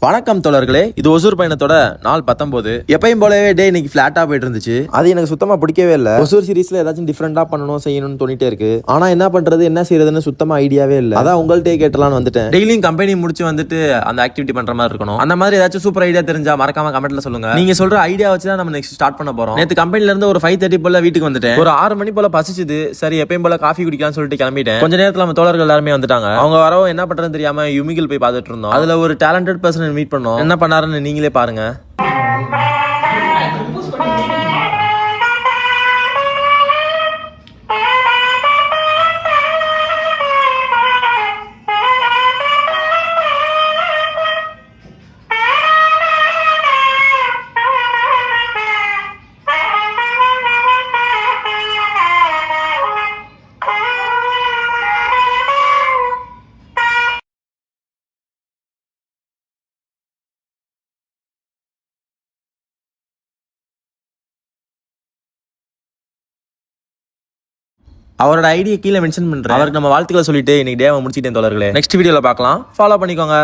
வணக்கம் தோழர்களே, இது ஒசூர் பயணத்தோட நாள் 19. எப்பயும் போலவே டே இன்னைக்கு ஃபிளாட்டா போயிட்டு இருந்துச்சு. அது எனக்கு சுத்தமா பிடிக்கவே இல்ல. ஒசூர் சீரிஸ்ல ஏதாச்சும் டிஃபரெண்டா பண்ணணும் செய்யணும்னு தோணிட்டே இருக்கு. ஆனா என்ன பண்றது என்ன செய்யறதுன்னு சுத்தமா ஐடியாவே இல்ல. அதான் உங்கள்கிட்ட கேட்டலாம்னு வந்துட்டேன். டெய்லியும் கம்பெனி முடிச்சு வந்துட்டு அந்த ஆக்டிவிட்டி பண்ற மாதிரி இருக்கணும். அந்த மாதிரி ஏதாச்சும் சூப்பர் ஐடியா தெரிஞ்சா மறக்காம கமெண்ட்ல சொல்லுங்க. நீங்க சொல்ற ஐடியா வச்சு தான் நம்ம நெக்ஸ்ட் ஸ்டார்ட் பண்ண போறோம். நேத்து கம்பெனில இருந்து ஒரு 5:30 போல வீட்டுக்கு வந்துட்டேன். ஒரு 6 மணி போல பசிச்சுது. சரி எப்பயும் போல காஃபி குடிக்கலாம்னு சொல்லிட்டு கிளம்பிட்டேன். கொஞ்ச நேரத்துல நம்ம தோழர்கள் எல்லாருமே வந்துட்டாங்க. அவங்க வரவும் என்ன பண்றதுன்னு தெரியாம யுமிகில் போய் பார்த்துட்டு இருந்தோம். அதுல ஒரு டேலண்டட் பர்சன் மீட் பண்ணோம். என்ன பண்ணாருன்னு நீங்களே பாருங்க. அவரோட ஐடியா கீழே மென்ஷன் பண்றேன். அவருக்கு நம்ம வாழ்த்துக்களை சொல்லிட்டு இன்னைக்கு டேவை முடிச்சிட்டேன் தோழர்களே. நெக்ஸ்ட் வீடியோல பார்க்கலாம். ஃபாலோ பண்ணிக்கோங்க.